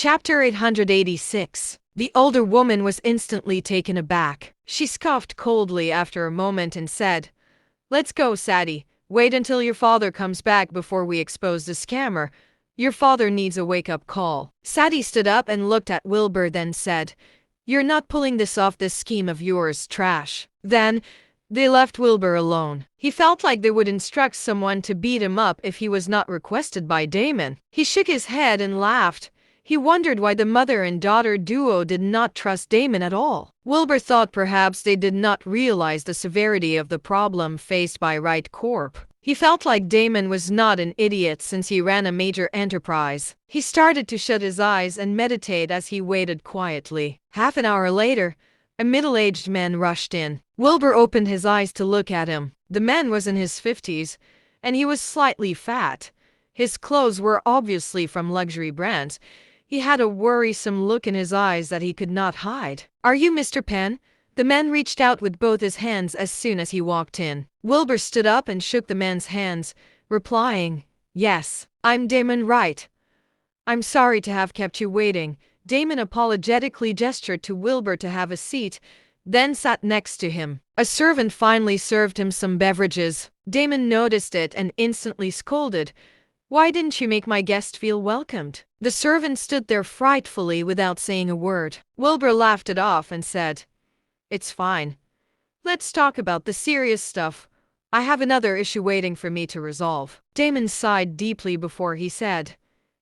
Chapter 886. The older woman was instantly taken aback. She scoffed coldly after a moment and said, "Let's go, Sadie. Wait until your father comes back before we expose the scammer. Your father needs a wake-up call." Sadie stood up and looked at Wilbur, then said, "You're not pulling this off. This scheme of yours, trash." Then, they left Wilbur alone. He felt like they would instruct someone to beat him up if he was not requested by Damon. He shook his head and laughed. He wondered why the mother and daughter duo did not trust Damon at all. Wilbur thought perhaps they did not realize the severity of the problem faced by Wright Corp. He felt like Damon was not an idiot since he ran a major enterprise. He started to shut his eyes and meditate as he waited quietly. Half an hour later, a middle-aged man rushed in. Wilbur opened his eyes to look at him. The man was in his 50s, and he was slightly fat. His clothes were obviously from luxury brands. He had a worrisome look in his eyes that he could not hide. "Are you Mr. Penn?" The man reached out with both his hands as soon as he walked in. Wilbur stood up and shook the man's hands, replying, "Yes, I'm Damon Wright. I'm sorry to have kept you waiting." Damon apologetically gestured to Wilbur to have a seat, then sat next to him. A servant finally served him some beverages. Damon noticed it and instantly scolded, "Why didn't you make my guest feel welcomed?" The servant stood there frightfully without saying a word. Wilbur laughed it off and said, "It's fine. Let's talk about the serious stuff. I have another issue waiting for me to resolve." Damon sighed deeply before he said,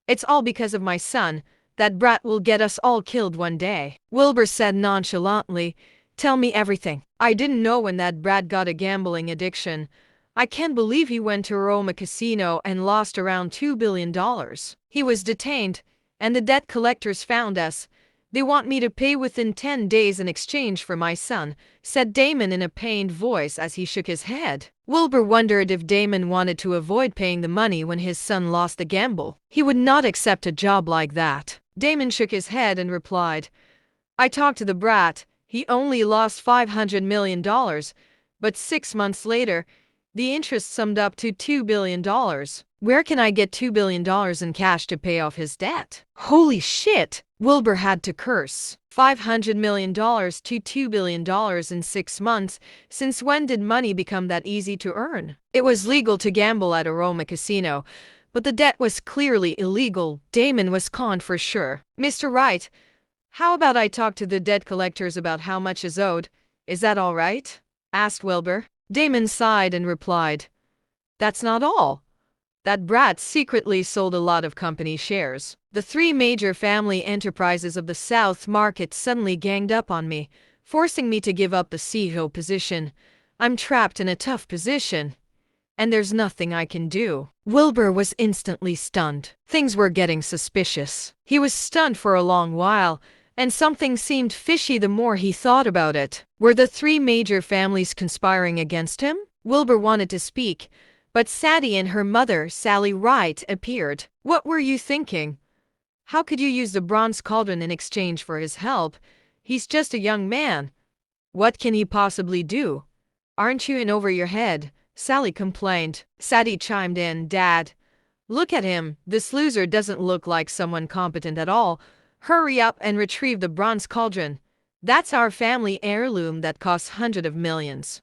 "It's all because of my son. That brat will get us all killed one day." Wilbur said nonchalantly, "Tell me everything." "I didn't know when that brat got a gambling addiction. I can't believe he went to Roma Casino and lost around $2 billion. He was detained, and the debt collectors found us. They want me to pay within 10 days in exchange for my son," said Damon in a pained voice as he shook his head. Wilbur wondered if Damon wanted to avoid paying the money when his son lost the gamble. He would not accept a job like that. Damon shook his head and replied, "I talked to the brat. He only lost $500 million, but 6 months later, the interest summed up to $2 billion. Where can I get $2 billion in cash to pay off his debt?" Holy shit! Wilbur had to curse. $500 million to $2 billion in 6 months. Since when did money become that easy to earn? It was legal to gamble at a Roma casino, but the debt was clearly illegal. Damon was conned for sure. "Mr. Wright, how about I talk to the debt collectors about how much is owed? Is that all right?" asked Wilbur. Damon sighed and replied, "That's not all. That brat secretly sold a lot of company shares. The 3 major family enterprises of the South Market suddenly ganged up on me, forcing me to give up the CEO position. I'm trapped in a tough position, and there's nothing I can do." Wilbur was instantly stunned. Things were getting suspicious. He was stunned for a long while, and something seemed fishy the more he thought about it. Were the 3 major families conspiring against him? Wilbur wanted to speak, but Sadie and her mother, Sally Wright, appeared. "What were you thinking? How could you use the bronze cauldron in exchange for his help? He's just a young man. What can he possibly do? Aren't you in over your head?" Sally complained. Sadie chimed in, "Dad, look at him. This loser doesn't look like someone competent at all. Hurry up and retrieve the bronze cauldron. That's our family heirloom that costs hundreds of millions."